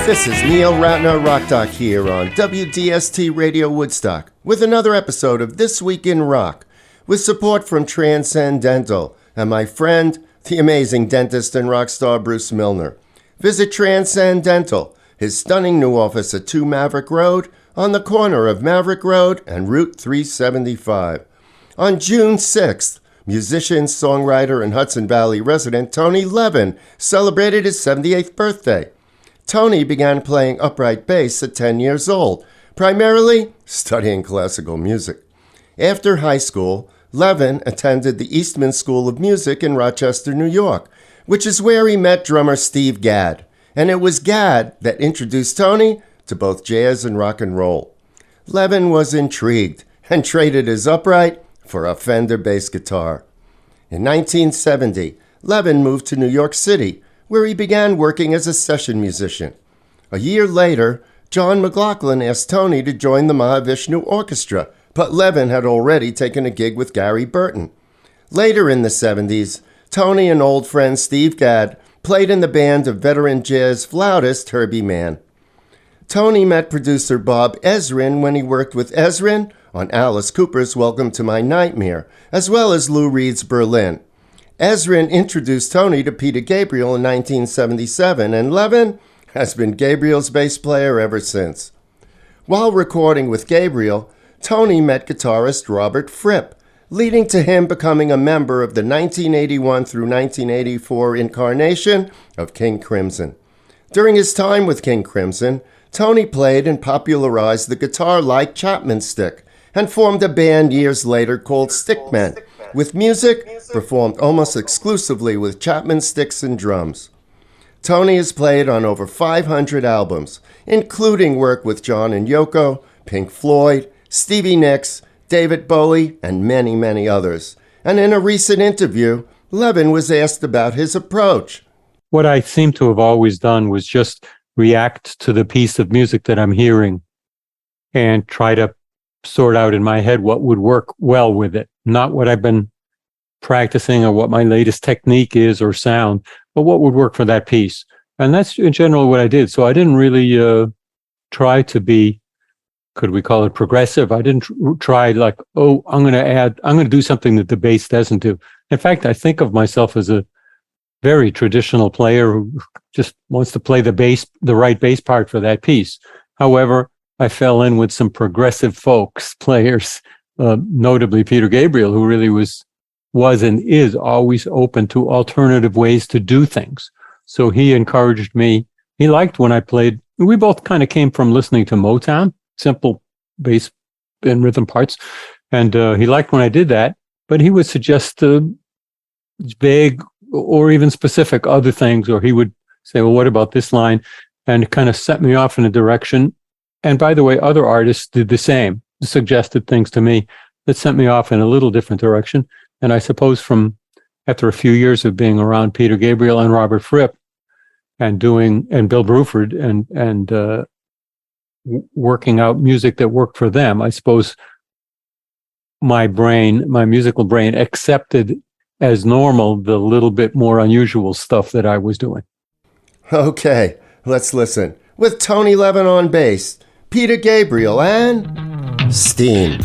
This is Neil Ratner Rock Doc here on WDST Radio Woodstock with another episode of This Week in Rock with support from Transcendental and my friend, the amazing dentist and rock star Bruce Milner. Visit Transcendental, his stunning new office at 2 Maverick Road on the corner of Maverick Road and Route 375. On June 6th, musician, songwriter, and Hudson Valley resident Tony Levin celebrated his 78th birthday. Tony began playing upright bass at 10 years old, primarily studying classical music. After high school, Levin attended the Eastman School of Music in Rochester, New York, which is where he met drummer Steve Gadd, and it was Gadd that introduced Tony to both jazz and rock and roll. Levin was intrigued and traded his upright for a Fender bass guitar. In 1970, Levin moved to New York City, where he began working as a session musician. A year later, John McLaughlin asked Tony to join the Mahavishnu Orchestra, but Levin had already taken a gig with Gary Burton. Later in the 70s, Tony and old friend Steve Gadd played in the band of veteran jazz flautist Herbie Mann. Tony met producer Bob Ezrin when he worked with Ezrin on Alice Cooper's Welcome to My Nightmare, as well as Lou Reed's Berlin. Ezrin introduced Tony to Peter Gabriel in 1977, and Levin has been Gabriel's bass player ever since. While recording with Gabriel, Tony met guitarist Robert Fripp, leading to him becoming a member of the 1981 through 1984 incarnation of King Crimson. During his time with King Crimson, Tony played and popularized the guitar-like Chapman stick and formed a band years later called Stickmen, with music performed almost exclusively with Chapman sticks and drums. Tony has played on over 500 albums, including work with John and Yoko, Pink Floyd, Stevie Nicks, David Bowie, and many, many others. And in a recent interview, Levin was asked about his approach. What I seem to have always done was just react to the piece of music that I'm hearing and try to sort out in my head what would work well with it. Not what I've been practicing or what my latest technique is or sound, but what would work for that piece. And that's in general what I did. So I didn't really try to be, could we call it progressive? I didn't try like, I'm going to do something that the bass doesn't do. In fact, I think of myself as a very traditional player who just wants to play the right bass part for that piece. However, I fell in with some progressive folks players, notably Peter Gabriel, who really was and is always open to alternative ways to do things. So he encouraged me. He liked when I played. We both kind of came from listening to Motown, simple bass and rhythm parts. And he liked when I did that, but he would suggest vague or even specific other things, or he would say, well, what about this line? And kind of set me off in a direction. And by the way, other artists did the same, suggested things to me that sent me off in a little different direction. And I suppose after a few years of being around Peter Gabriel and Robert Fripp and Bill Bruford and working out music that worked for them, I suppose my musical brain accepted as normal the little bit more unusual stuff that I was doing. Okay, let's listen. With Tony Levin on bass, Peter Gabriel, and Steam.